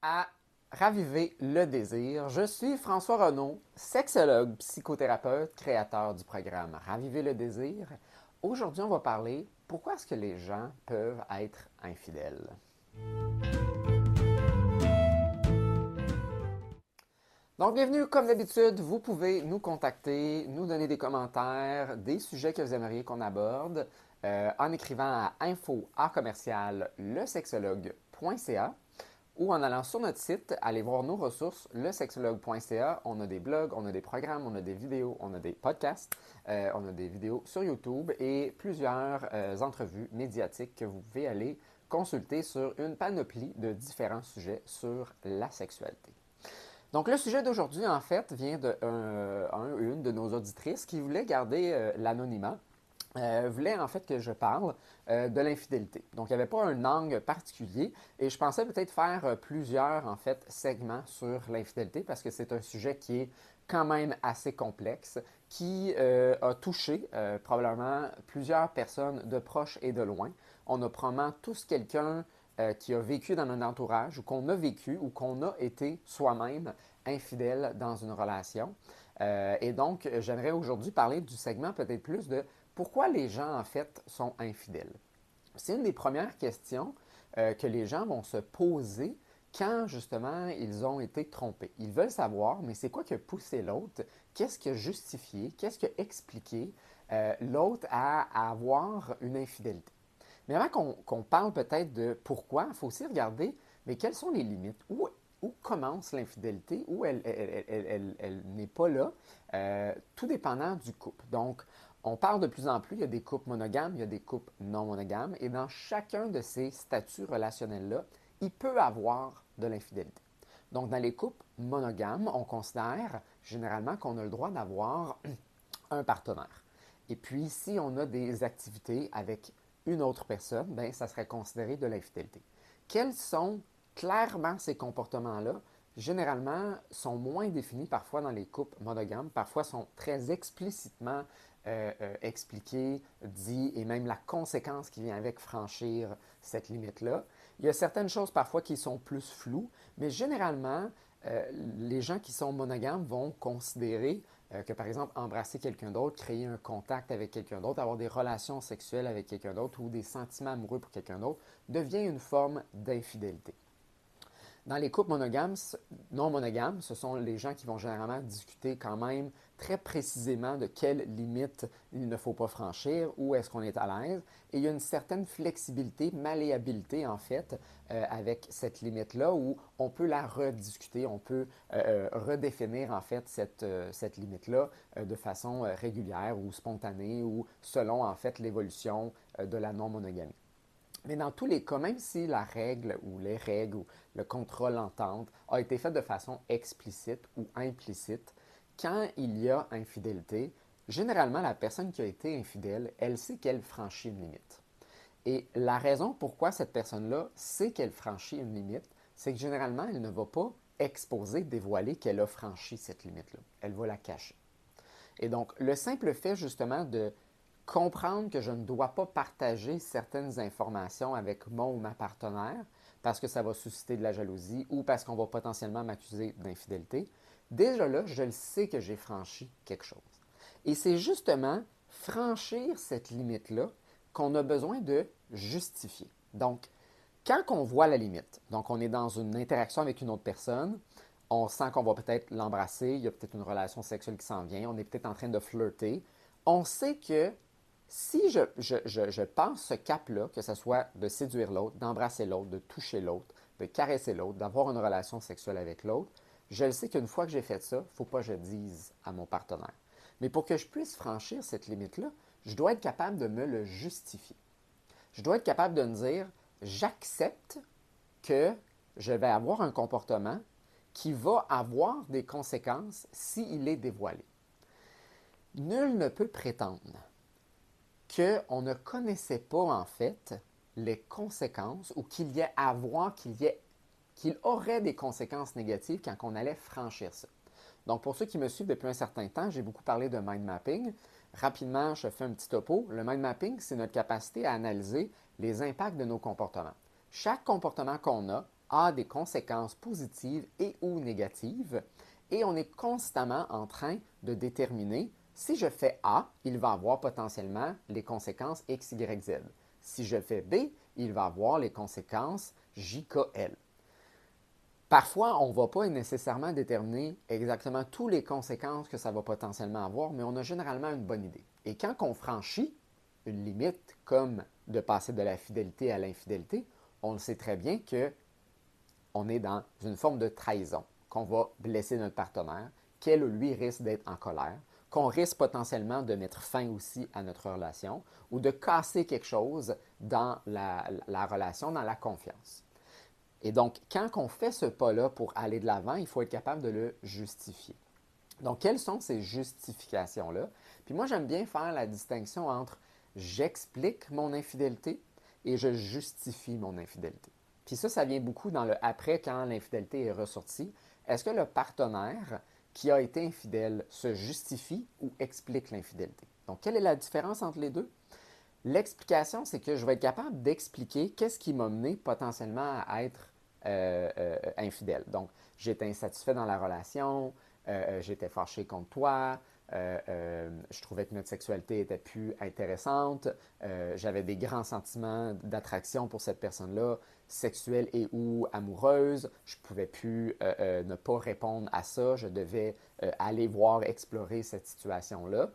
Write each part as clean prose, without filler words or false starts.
À raviver le désir. Je suis François Renaud, sexologue, psychothérapeute, créateur du programme Raviver le désir. Aujourd'hui, on va parler pourquoi est-ce que les gens peuvent être infidèles. Donc, bienvenue. Comme d'habitude, vous pouvez nous contacter, nous donner des commentaires, des sujets que vous aimeriez qu'on aborde en écrivant à info@lesexologue.ca ou en allant sur notre site, aller voir nos ressources, lesexologue.ca. On a des blogs, on a des programmes, on a des vidéos, on a des podcasts, on a des vidéos sur YouTube et plusieurs entrevues médiatiques que vous pouvez aller consulter sur une panoplie de différents sujets sur la sexualité. Donc, le sujet d'aujourd'hui, en fait, vient une de nos auditrices qui voulait garder l'anonymat, voulait en fait que je parle de l'infidélité. Donc, il n'y avait pas un angle particulier et je pensais peut-être faire plusieurs, en fait, segments sur l'infidélité parce que c'est un sujet qui est quand même assez complexe, qui a touché probablement plusieurs personnes de proche et de loin. On a probablement tous quelqu'un qui a vécu dans un entourage ou qu'on a vécu ou qu'on a été soi-même infidèle dans une relation. Et donc, j'aimerais aujourd'hui parler du segment peut-être plus de pourquoi les gens, en fait, sont infidèles. C'est une des premières questions que les gens vont se poser quand, justement, ils ont été trompés. Ils veulent savoir, mais c'est quoi qui a poussé l'autre? Qu'est-ce qui a justifié? Qu'est-ce qui a expliqué l'autre à avoir une infidélité? Mais avant qu'on parle peut-être de pourquoi, il faut aussi regarder, mais quelles sont les limites? Où commence l'infidélité? Où elle n'est pas là? Tout dépendant du couple. Donc, on parle de plus en plus, il y a des couples monogames, il y a des couples non monogames, et dans chacun de ces statuts relationnels-là, il peut avoir de l'infidélité. Donc, dans les couples monogames, on considère généralement qu'on a le droit d'avoir un partenaire. Et puis, si on a des activités avec une autre personne, bien, ça serait considéré de l'infidélité. Quels sont clairement ces comportements-là? Généralement, sont moins définis parfois dans les couples monogames, parfois sont très explicitement expliqués, dits, et même la conséquence qui vient avec franchir cette limite-là. Il y a certaines choses parfois qui sont plus floues, mais généralement, les gens qui sont monogames vont considérer que, par exemple, embrasser quelqu'un d'autre, créer un contact avec quelqu'un d'autre, avoir des relations sexuelles avec quelqu'un d'autre ou des sentiments amoureux pour quelqu'un d'autre, devient une forme d'infidélité. Dans les couples monogames, non monogames, ce sont les gens qui vont généralement discuter quand même très précisément de quelles limites il ne faut pas franchir, où est-ce qu'on est à l'aise. Et il y a une certaine flexibilité, malléabilité en fait, avec cette limite-là où on peut la rediscuter, on peut redéfinir en fait cette limite-là de façon régulière ou spontanée ou selon en fait l'évolution de la non-monogamie. Mais dans tous les cas, même si la règle ou les règles ou le contrat, l'entente a été fait de façon explicite ou implicite, quand il y a infidélité, généralement la personne qui a été infidèle, elle sait qu'elle franchit une limite. Et la raison pourquoi cette personne-là sait qu'elle franchit une limite, c'est que généralement, elle ne va pas exposer, dévoiler qu'elle a franchi cette limite-là. Elle va la cacher. Et donc, le simple fait justement de comprendre que je ne dois pas partager certaines informations avec mon ou ma partenaire parce que ça va susciter de la jalousie ou parce qu'on va potentiellement m'accuser d'infidélité, déjà là, je le sais que j'ai franchi quelque chose. Et c'est justement franchir cette limite-là qu'on a besoin de justifier. Donc, quand on voit la limite, donc on est dans une interaction avec une autre personne, on sent qu'on va peut-être l'embrasser, il y a peut-être une relation sexuelle qui s'en vient, on est peut-être en train de flirter, on sait que si je passe ce cap-là, que ce soit de séduire l'autre, d'embrasser l'autre, de toucher l'autre, de caresser l'autre, d'avoir une relation sexuelle avec l'autre, je le sais qu'une fois que j'ai fait ça, il ne faut pas que je dise à mon partenaire. Mais pour que je puisse franchir cette limite-là, je dois être capable de me le justifier. Je dois être capable de me dire, j'accepte que je vais avoir un comportement qui va avoir des conséquences s'il est dévoilé. Nul ne peut prétendre qu'on ne connaissait pas en fait les conséquences ou qu'il y ait à voir qu'il aurait des conséquences négatives quand on allait franchir ça. Donc, pour ceux qui me suivent depuis un certain temps, j'ai beaucoup parlé de mind mapping. Rapidement, je fais un petit topo. Le mind mapping, c'est notre capacité à analyser les impacts de nos comportements. Chaque comportement qu'on a a des conséquences positives et ou négatives et on est constamment en train de déterminer si je fais A, il va avoir potentiellement les conséquences X, Y, Z. Si je fais B, il va avoir les conséquences J, K, L. Parfois, on ne va pas nécessairement déterminer exactement toutes les conséquences que ça va potentiellement avoir, mais on a généralement une bonne idée. Et quand on franchit une limite comme de passer de la fidélité à l'infidélité, on le sait très bien qu'on est dans une forme de trahison, qu'on va blesser notre partenaire, qu'elle ou lui risque d'être en colère, qu'on risque potentiellement de mettre fin aussi à notre relation ou de casser quelque chose dans la relation, dans la confiance. Et donc, quand on fait ce pas-là pour aller de l'avant, il faut être capable de le justifier. Donc, quelles sont ces justifications-là? Puis moi, j'aime bien faire la distinction entre j'explique mon infidélité et je justifie mon infidélité. Puis ça vient beaucoup dans le après quand l'infidélité est ressortie. Est-ce que le partenaire qui a été infidèle se justifie ou explique l'infidélité? Donc, quelle est la différence entre les deux? L'explication, c'est que je vais être capable d'expliquer qu'est-ce qui m'a mené potentiellement à être infidèle. Donc, j'étais insatisfait dans la relation, j'étais fâché contre toi, je trouvais que notre sexualité était plus intéressante, j'avais des grands sentiments d'attraction pour cette personne-là, sexuelle et ou amoureuse, je ne pouvais plus ne pas répondre à ça, je devais aller voir, explorer cette situation-là.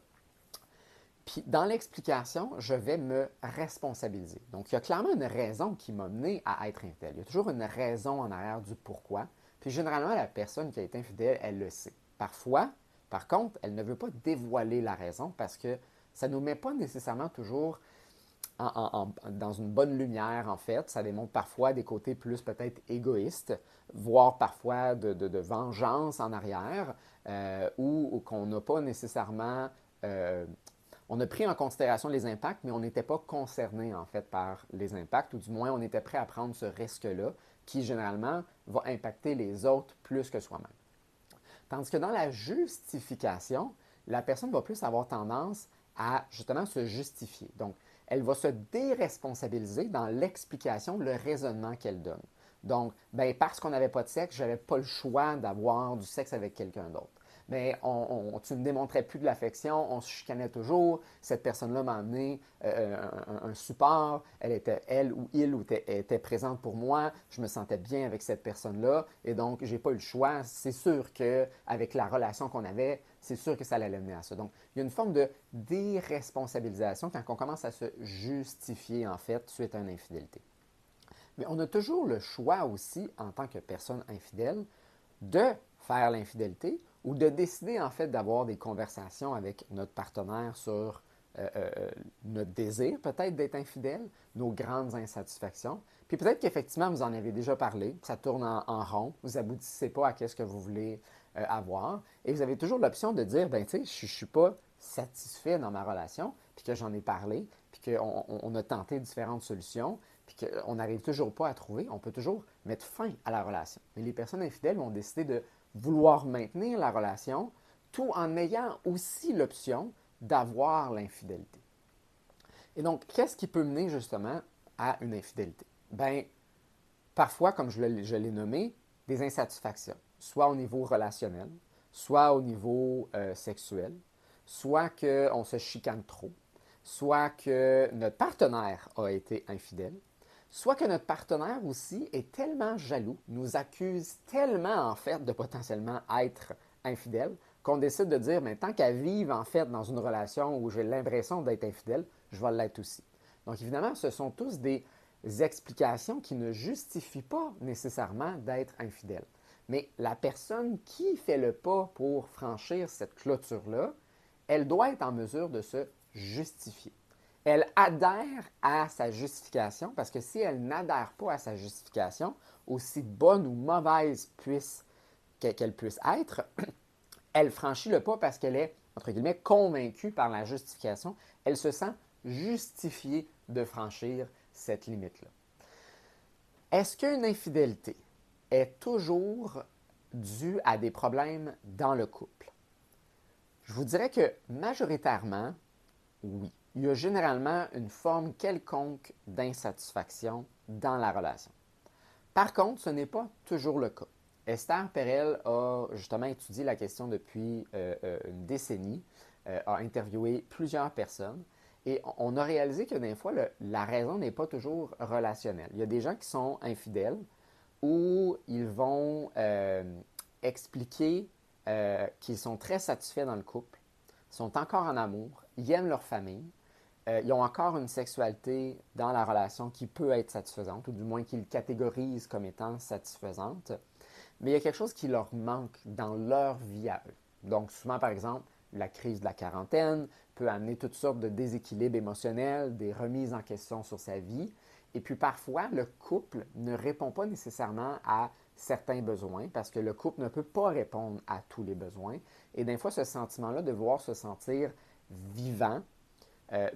Puis dans l'explication, je vais me responsabiliser. Donc, il y a clairement une raison qui m'a mené à être infidèle. Il y a toujours une raison en arrière du pourquoi. Puis généralement, la personne qui a été infidèle, elle le sait. Parfois, par contre, elle ne veut pas dévoiler la raison parce que ça ne nous met pas nécessairement toujours dans une bonne lumière, en fait. Ça démontre parfois des côtés plus peut-être égoïstes, voire parfois de vengeance en arrière, ou qu'on n'a pas nécessairement on a pris en considération les impacts, mais on n'était pas concerné en fait par les impacts, ou du moins on était prêt à prendre ce risque-là, qui généralement va impacter les autres plus que soi-même. Tandis que dans la justification, la personne va plus avoir tendance à justement se justifier. Donc, elle va se déresponsabiliser dans l'explication, le raisonnement qu'elle donne. Donc, ben, parce qu'on n'avait pas de sexe, je n'avais pas le choix d'avoir du sexe avec quelqu'un d'autre. Mais tu ne démontrais plus de l'affection, on se chicanait toujours, cette personne-là m'a amené un support, elle ou il était présente pour moi, je me sentais bien avec cette personne-là, et donc j'ai pas eu le choix. C'est sûr qu'avec la relation qu'on avait, c'est sûr que ça allait mener à ça. Donc, il y a une forme de déresponsabilisation quand on commence à se justifier, en fait, suite à une infidélité. Mais on a toujours le choix aussi, en tant que personne infidèle, de faire l'infidélité ou de décider en fait d'avoir des conversations avec notre partenaire sur notre désir peut-être d'être infidèle, nos grandes insatisfactions. Puis peut-être qu'effectivement, vous en avez déjà parlé, ça tourne en rond, vous n'aboutissez pas à ce que vous voulez avoir. Et vous avez toujours l'option de dire, ben tu sais, je ne suis pas satisfait dans ma relation, puis que j'en ai parlé, puis qu'on a tenté différentes solutions, puis qu'on n'arrive toujours pas à trouver, on peut toujours mettre fin à la relation. Mais les personnes infidèles vont décider de vouloir maintenir la relation tout en ayant aussi l'option d'avoir l'infidélité. Et donc, qu'est-ce qui peut mener justement à une infidélité? Bien, parfois, comme je l'ai nommé, des insatisfactions, soit au niveau relationnel, soit au niveau sexuel, soit qu'on se chicane trop, soit que notre partenaire a été infidèle, soit que notre partenaire aussi est tellement jaloux, nous accuse tellement en fait de potentiellement être infidèle, qu'on décide de dire, mais tant qu'à vivre en fait dans une relation où j'ai l'impression d'être infidèle, je vais l'être aussi. Donc évidemment, ce sont tous des explications qui ne justifient pas nécessairement d'être infidèle. Mais la personne qui fait le pas pour franchir cette clôture-là, elle doit être en mesure de se justifier. Elle adhère à sa justification parce que si elle n'adhère pas à sa justification, aussi bonne ou mauvaise qu'elle puisse être, elle franchit le pas parce qu'elle est, entre guillemets, convaincue par la justification. Elle se sent justifiée de franchir cette limite-là. Est-ce qu'une infidélité est toujours due à des problèmes dans le couple? Je vous dirais que majoritairement, oui. Il y a généralement une forme quelconque d'insatisfaction dans la relation. Par contre, ce n'est pas toujours le cas. Esther Perel a justement étudié la question depuis une décennie, a interviewé plusieurs personnes et on a réalisé que des fois, la raison n'est pas toujours relationnelle. Il y a des gens qui sont infidèles où ils vont expliquer qu'ils sont très satisfaits dans le couple, sont encore en amour, ils aiment leur famille, ils ont encore une sexualité dans la relation qui peut être satisfaisante, ou du moins qu'ils catégorisent comme étant satisfaisante, mais il y a quelque chose qui leur manque dans leur vie à eux. Donc souvent, par exemple, la crise de la quarantaine peut amener toutes sortes de déséquilibres émotionnels, des remises en question sur sa vie, et puis parfois, le couple ne répond pas nécessairement à certains besoins parce que le couple ne peut pas répondre à tous les besoins. Et des fois, ce sentiment-là de vouloir se sentir vivant,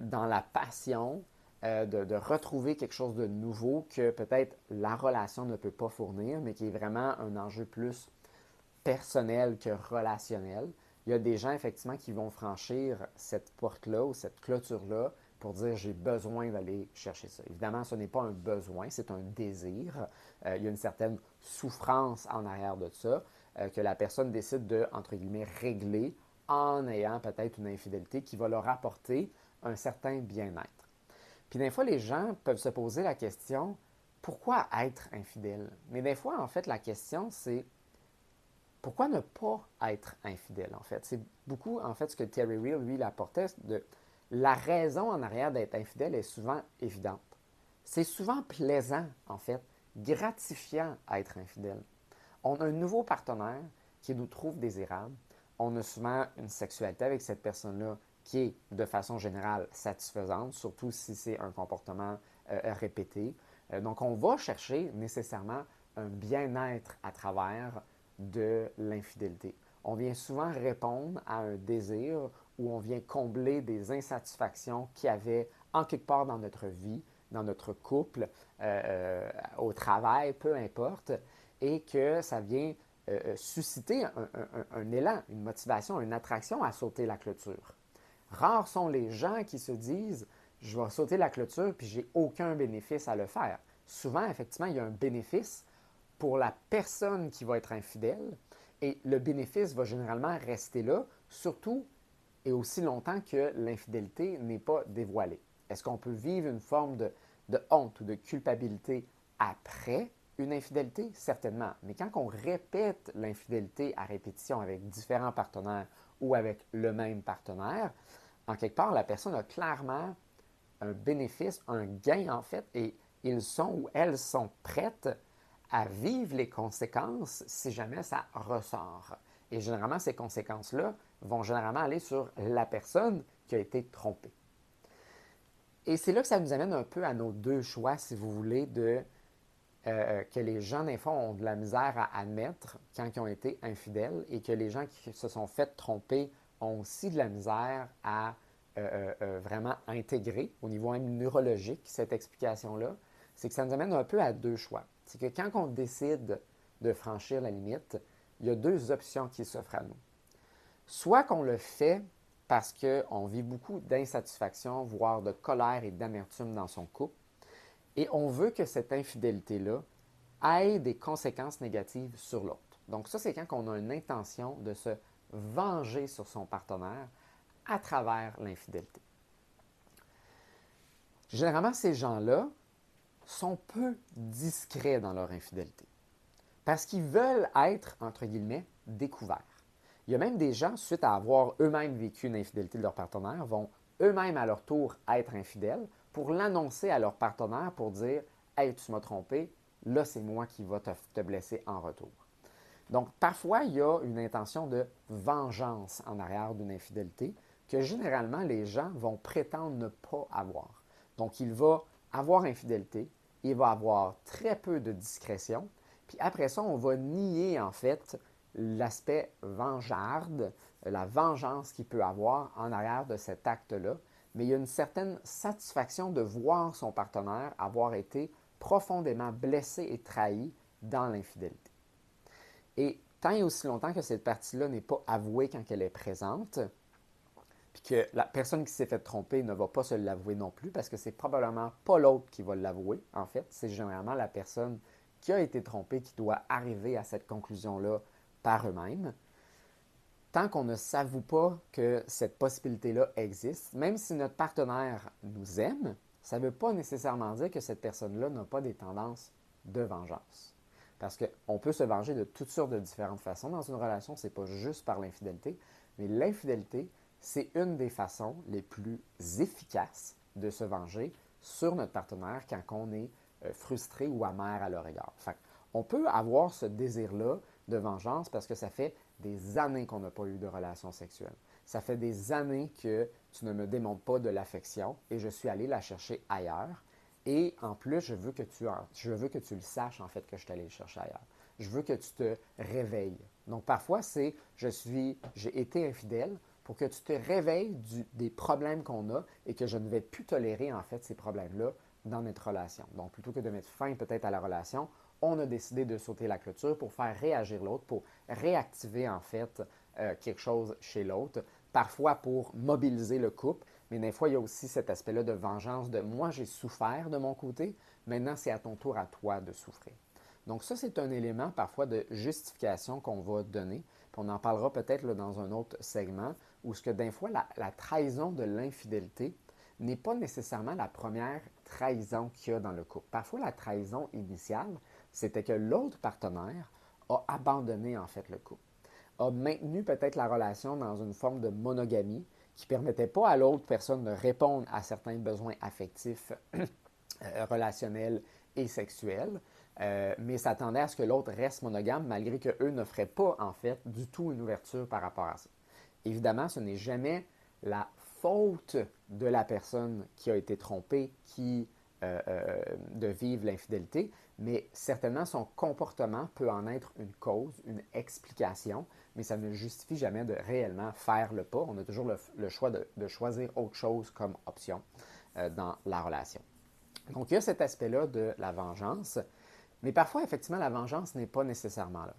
dans la passion, de retrouver quelque chose de nouveau que peut-être la relation ne peut pas fournir, mais qui est vraiment un enjeu plus personnel que relationnel. Il y a des gens, effectivement, qui vont franchir cette porte-là ou cette clôture-là pour dire j'ai besoin d'aller chercher ça. Évidemment, ce n'est pas un besoin, c'est un désir. Il y a une certaine souffrance en arrière de ça que la personne décide de, entre guillemets, régler en ayant peut-être une infidélité qui va leur apporter un certain bien-être. Puis des fois, les gens peuvent se poser la question, pourquoi être infidèle? Mais des fois, en fait, la question, c'est pourquoi ne pas être infidèle, en fait? C'est beaucoup, en fait, ce que Terry Real, lui, il apportait, de la raison en arrière d'être infidèle est souvent évidente. C'est souvent plaisant, en fait, gratifiant à être infidèle. On a un nouveau partenaire qui nous trouve désirable. On a souvent une sexualité avec cette personne-là qui est, de façon générale, satisfaisante, surtout si c'est un comportement répété. Donc, on va chercher nécessairement un bien-être à travers de l'infidélité. On vient souvent répondre à un désir ou on vient combler des insatisfactions qu'il y avait en quelque part dans notre vie, dans notre couple, au travail, peu importe, et que ça vient susciter un élan, une motivation, une attraction à sauter la clôture. Rares sont les gens qui se disent je vais sauter la clôture puis j'ai aucun bénéfice à le faire. Souvent, effectivement, il y a un bénéfice pour la personne qui va être infidèle et le bénéfice va généralement rester là, surtout et aussi longtemps que l'infidélité n'est pas dévoilée. Est-ce qu'on peut vivre une forme de honte ou de culpabilité après une infidélité? Certainement. Mais quand on répète l'infidélité à répétition avec différents partenaires ou avec le même partenaire, en quelque part, la personne a clairement un bénéfice, un gain en fait, et ils sont ou elles sont prêtes à vivre les conséquences si jamais ça ressort. Et généralement, ces conséquences-là vont généralement aller sur la personne qui a été trompée. Et c'est là que ça nous amène un peu à nos deux choix, si vous voulez, que les gens, des fois, ont de la misère à admettre quand ils ont été infidèles et que les gens qui se sont fait tromper ont aussi de la misère à vraiment intégrer au niveau même neurologique cette explication-là. C'est que ça nous amène un peu à deux choix. C'est que quand on décide de franchir la limite, il y a deux options qui s'offrent à nous. Soit qu'on le fait parce qu'on vit beaucoup d'insatisfaction, voire de colère et d'amertume dans son couple, et on veut que cette infidélité-là ait des conséquences négatives sur l'autre. Donc ça, c'est quand on a une intention de se venger sur son partenaire à travers l'infidélité. Généralement, ces gens-là sont peu discrets dans leur infidélité parce qu'ils veulent être, entre guillemets, découverts. Il y a même des gens, suite à avoir eux-mêmes vécu une infidélité de leur partenaire, vont eux-mêmes à leur tour être infidèles pour l'annoncer à leur partenaire pour dire « Hey, tu m'as trompé, là c'est moi qui va te blesser en retour ». Donc parfois, il y a une intention de vengeance en arrière d'une infidélité que généralement les gens vont prétendre ne pas avoir. Donc il va avoir infidélité, il va avoir très peu de discrétion, puis après ça, on va nier en fait l'aspect vengearde, la vengeance qu'il peut avoir en arrière de cet acte-là, mais il y a une certaine satisfaction de voir son partenaire avoir été profondément blessé et trahi dans l'infidélité. Et tant et aussi longtemps que cette partie-là n'est pas avouée quand elle est présente, puis que la personne qui s'est fait tromper ne va pas se l'avouer non plus, parce que c'est probablement pas l'autre qui va l'avouer, en fait, c'est généralement la personne qui a été trompé qui doit arriver à cette conclusion-là par eux-mêmes. Tant qu'on ne s'avoue pas que cette possibilité-là existe, même si notre partenaire nous aime, ça ne veut pas nécessairement dire que cette personne-là n'a pas des tendances de vengeance. Parce qu'on peut se venger de toutes sortes de différentes façons dans une relation, ce n'est pas juste par l'infidélité, mais l'infidélité, c'est une des façons les plus efficaces de se venger sur notre partenaire quand on est frustré ou amer à leur égard. Fait on peut avoir ce désir-là de vengeance parce que ça fait des années qu'on n'a pas eu de relation sexuelle. Ça fait des années que tu ne me démontres pas de l'affection et je suis allé la chercher ailleurs. Et en plus, je veux que tu le saches, en fait, que je suis allé le chercher ailleurs. Je veux que tu te réveilles. Donc, parfois, j'ai été infidèle pour que tu te réveilles des problèmes qu'on a et que je ne vais plus tolérer, en fait, ces problèmes-là dans notre relation. Donc, plutôt que de mettre fin peut-être à la relation, on a décidé de sauter la clôture pour faire réagir l'autre, pour réactiver, en fait, quelque chose chez l'autre, parfois pour mobiliser le couple, mais des fois, il y a aussi cet aspect-là de vengeance de moi, j'ai souffert de mon côté, maintenant, c'est à ton tour à toi de souffrir. Donc ça, c'est un élément parfois de justification qu'on va donner. Puis on en parlera peut-être dans un autre segment, où ce que des fois, la trahison de l'infidélité n'est pas nécessairement la première trahison qu'il y a dans le couple. Parfois, la trahison initiale, c'était que l'autre partenaire a abandonné en fait le couple, a maintenu peut-être la relation dans une forme de monogamie qui ne permettait pas à l'autre personne de répondre à certains besoins affectifs, relationnels et sexuels, mais s'attendait à ce que l'autre reste monogame malgré qu'eux ne feraient pas en fait du tout une ouverture par rapport à ça. Évidemment, ce n'est jamais la faute de la personne qui a été trompée de vivre l'infidélité, mais certainement son comportement peut en être une cause, une explication, mais ça ne justifie jamais de réellement faire le pas. On a toujours le choix de choisir autre chose comme option dans la relation. Donc, il y a cet aspect-là de la vengeance, mais parfois, effectivement, la vengeance n'est pas nécessairement là.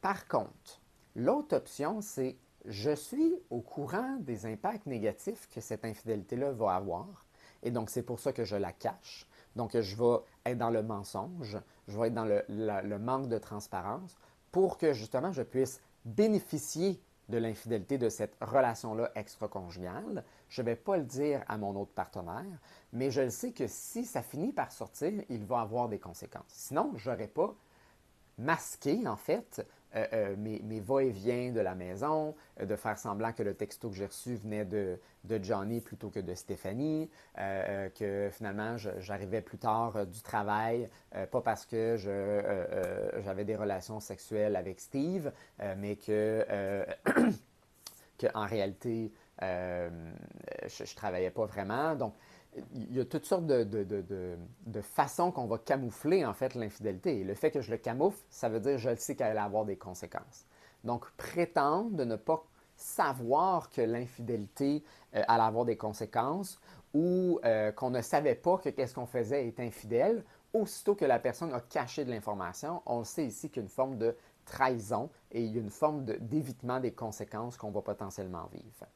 Par contre, l'autre option, c'est je suis au courant des impacts négatifs que cette infidélité-là va avoir, et donc c'est pour ça que je la cache. Donc, je vais être dans le mensonge, je vais être dans le manque de transparence pour que justement je puisse bénéficier de l'infidélité de cette relation-là extra-conjugale. Je ne vais pas le dire à mon autre partenaire, mais je le sais que si ça finit par sortir, il va avoir des conséquences. Sinon, je n'aurais pas masqué, en fait, mes va-et-vient de la maison, de faire semblant que le texto que j'ai reçu venait de Johnny plutôt que de Stéphanie, que finalement j'arrivais plus tard du travail, pas parce que j'avais des relations sexuelles avec Steve, mais qu'en réalité, je ne travaillais pas vraiment. Donc, il y a toutes sortes de façons qu'on va camoufler, en fait, l'infidélité. Et le fait que je le camoufle, ça veut dire que je le sais qu'elle allait avoir des conséquences. Donc, prétendre de ne pas savoir que l'infidélité allait avoir des conséquences ou qu'on ne savait pas que qu'est-ce qu'on faisait est infidèle, aussitôt que la personne a caché de l'information, on sait ici qu'il y a une forme de trahison et il y a une forme d'évitement des conséquences qu'on va potentiellement vivre.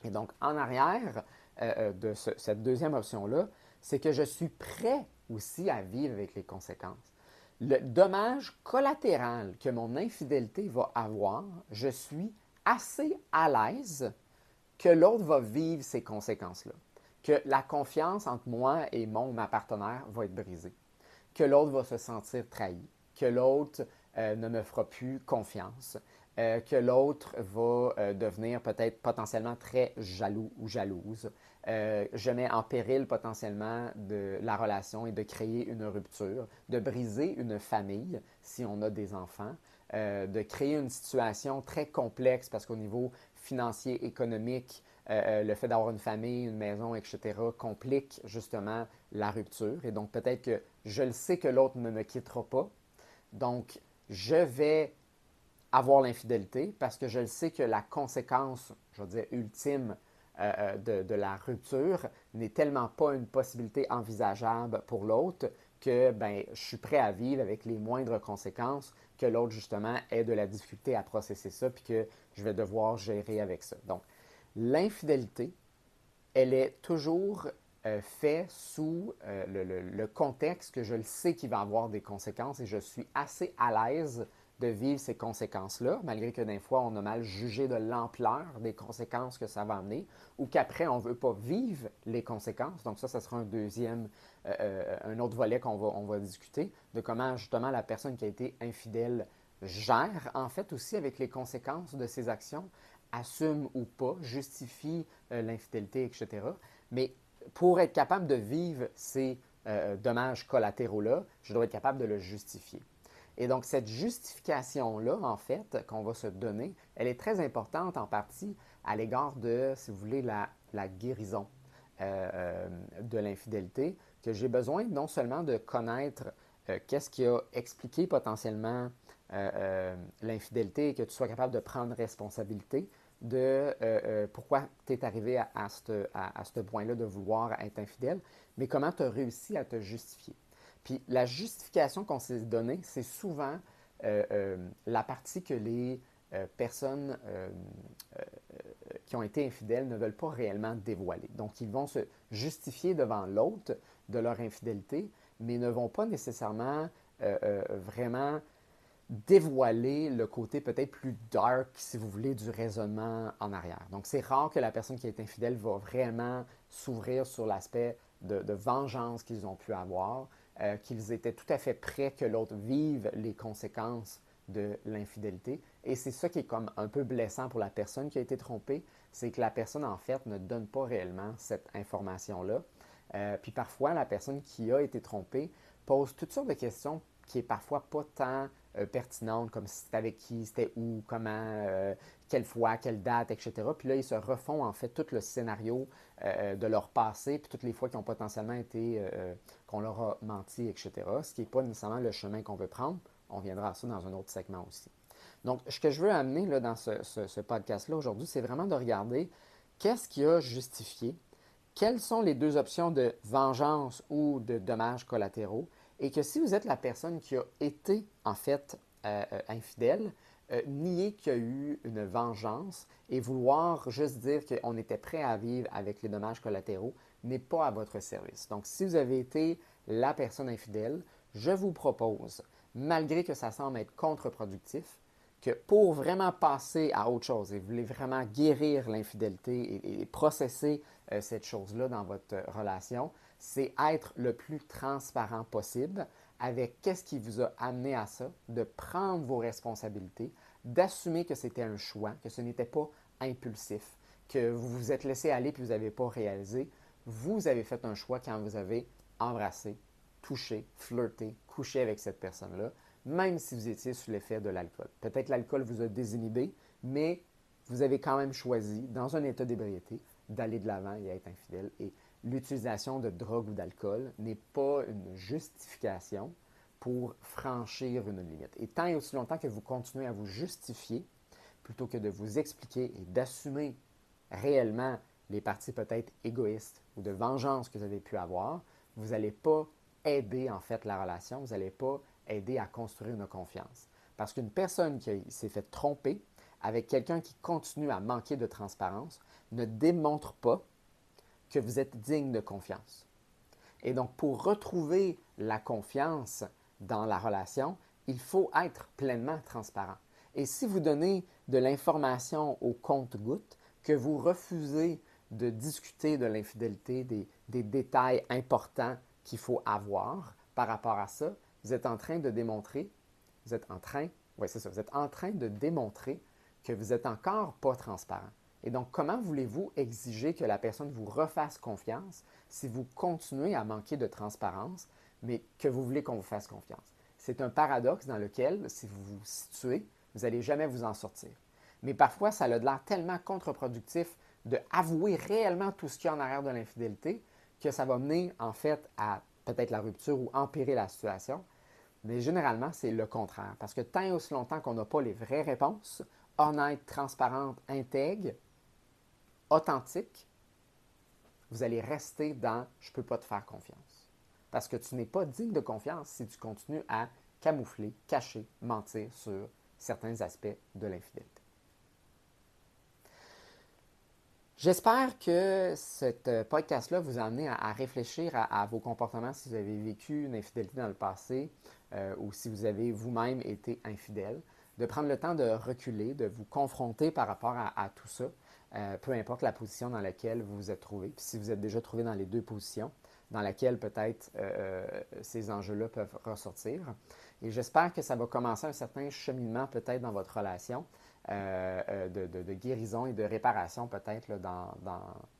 Et donc, en arrière de cette deuxième option-là, c'est que je suis prêt aussi à vivre avec les conséquences. Le dommage collatéral que mon infidélité va avoir, je suis assez à l'aise que l'autre va vivre ces conséquences-là. Que la confiance entre moi et ma partenaire va être brisée. Que l'autre va se sentir trahi. Que l'autre ne me fera plus confiance. Que l'autre va devenir peut-être potentiellement très jaloux ou jalouse. Je mets en péril potentiellement de la relation et de créer une rupture, de briser une famille si on a des enfants, de créer une situation très complexe parce qu'au niveau financier, économique, le fait d'avoir une famille, une maison, etc., complique justement la rupture. Et donc peut-être que je le sais que l'autre ne me quittera pas. Donc, je vais avoir l'infidélité parce que je le sais que la conséquence, je veux dire, ultime de la rupture n'est tellement pas une possibilité envisageable pour l'autre que ben, je suis prêt à vivre avec les moindres conséquences que l'autre, justement, ait de la difficulté à processer ça puis que je vais devoir gérer avec ça. Donc, l'infidélité, elle est toujours fait sous le contexte que je le sais qu'il va avoir des conséquences et je suis assez à l'aise de vivre ces conséquences-là, malgré que des fois, on a mal jugé de l'ampleur des conséquences que ça va amener, ou qu'après, on ne veut pas vivre les conséquences. Donc ça sera un autre volet on va discuter, de comment justement la personne qui a été infidèle gère en fait aussi avec les conséquences de ses actions, assume ou pas, justifie l'infidélité, etc. Mais pour être capable de vivre ces dommages collatéraux-là, je dois être capable de le justifier. Et donc, cette justification-là, en fait, qu'on va se donner, elle est très importante en partie à l'égard de, si vous voulez, la guérison de l'infidélité, que j'ai besoin non seulement de connaître qu'est-ce qui a expliqué potentiellement l'infidélité et que tu sois capable de prendre responsabilité de pourquoi tu es arrivé à ce point-là de vouloir être infidèle, mais comment tu as réussi à te justifier. Puis la justification qu'on s'est donnée, c'est souvent la partie que les personnes qui ont été infidèles ne veulent pas réellement dévoiler. Donc, ils vont se justifier devant l'autre de leur infidélité, mais ne vont pas nécessairement vraiment dévoiler le côté peut-être plus dark, si vous voulez, du raisonnement en arrière. Donc, c'est rare que la personne qui est infidèle va vraiment s'ouvrir sur l'aspect de vengeance qu'ils ont pu avoir, qu'ils étaient tout à fait prêts que l'autre vive les conséquences de l'infidélité. Et c'est ça qui est comme un peu blessant pour la personne qui a été trompée, c'est que la personne, en fait, ne donne pas réellement cette information-là. Puis parfois, la personne qui a été trompée pose toutes sortes de questions qui est parfois pas tant pertinente, comme c'était avec qui, c'était où, comment, quelle fois, quelle date, etc. Puis là, ils se refont en fait tout le scénario de leur passé, puis toutes les fois qu'ils ont potentiellement été, qu'on leur a menti, etc. Ce qui n'est pas nécessairement le chemin qu'on veut prendre. On viendra à ça dans un autre segment aussi. Donc, ce que je veux amener là, dans ce podcast-là aujourd'hui, c'est vraiment de regarder qu'est-ce qui a justifié, quelles sont les deux options de vengeance ou de dommages collatéraux, et que si vous êtes la personne qui a été en fait infidèle, nier qu'il y a eu une vengeance et vouloir juste dire qu'on était prêt à vivre avec les dommages collatéraux n'est pas à votre service. Donc, si vous avez été la personne infidèle, je vous propose, malgré que ça semble être contre-productif, que pour vraiment passer à autre chose et vous voulez vraiment guérir l'infidélité et processer cette chose-là dans votre relation, c'est être le plus transparent possible avec qu'est-ce qui vous a amené à ça, de prendre vos responsabilités, d'assumer que c'était un choix, que ce n'était pas impulsif, que vous vous êtes laissé aller puis vous n'avez pas réalisé. Vous avez fait un choix quand vous avez embrassé, touché, flirté, couché avec cette personne-là, même si vous étiez sous l'effet de l'alcool. Peut-être l'alcool vous a désinhibé, mais vous avez quand même choisi, dans un état d'ébriété, d'aller de l'avant et être infidèle. Et l'utilisation de drogue ou d'alcool n'est pas une justification pour franchir une limite. Et tant et aussi longtemps que vous continuez à vous justifier, plutôt que de vous expliquer et d'assumer réellement les parties peut-être égoïstes ou de vengeance que vous avez pu avoir, vous n'allez pas aider en fait la relation, vous n'allez pas aider à construire une confiance. Parce qu'une personne qui s'est fait tromper avec quelqu'un qui continue à manquer de transparence ne démontre pas que vous êtes digne de confiance. Et donc, pour retrouver la confiance dans la relation, il faut être pleinement transparent. Et si vous donnez de l'information au compte-gouttes, que vous refusez de discuter de l'infidélité, des détails importants qu'il faut avoir par rapport à ça, vous êtes en train de démontrer, oui, c'est ça, vous êtes en train de démontrer que vous n'êtes encore pas transparent. Et donc, comment voulez-vous exiger que la personne vous refasse confiance si vous continuez à manquer de transparence, mais que vous voulez qu'on vous fasse confiance? C'est un paradoxe dans lequel, si vous vous situez, vous n'allez jamais vous en sortir. Mais parfois, ça a l'air tellement contre-productif d'avouer réellement tout ce qu'il y a en arrière de l'infidélité que ça va mener en fait à peut-être la rupture ou empirer la situation. Mais généralement, c'est le contraire. Parce que tant et aussi longtemps qu'on n'a pas les vraies réponses, honnêtes, transparentes, intègres, authentiques, vous allez rester dans « je ne peux pas te faire confiance ». Parce que tu n'es pas digne de confiance si tu continues à camoufler, cacher, mentir sur certains aspects de l'infidélité. J'espère que ce podcast-là vous a amené à réfléchir à vos comportements si vous avez vécu une infidélité dans le passé ou si vous avez vous-même été infidèle, de prendre le temps de reculer, de vous confronter par rapport à tout ça, peu importe la position dans laquelle vous vous êtes trouvé. Puis si vous êtes déjà trouvé dans les deux positions, dans laquelle peut-être ces enjeux-là peuvent ressortir. Et j'espère que ça va commencer un certain cheminement peut-être dans votre relation de guérison et de réparation peut-être dans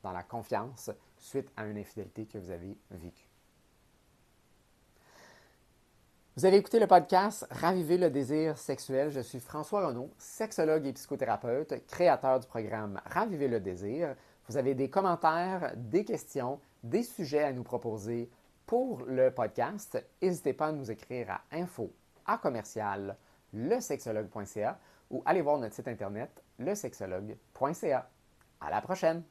la confiance suite à une infidélité que vous avez vécue. Vous avez écouté le podcast Raviver le désir sexuel. Je suis François Renaud, sexologue et psychothérapeute, créateur du programme Raviver le désir. Vous avez des commentaires, des questions, des sujets à nous proposer pour le podcast. N'hésitez pas à nous écrire à info@lesexologue.ca ou allez voir notre site internet lesexologue.ca. À la prochaine!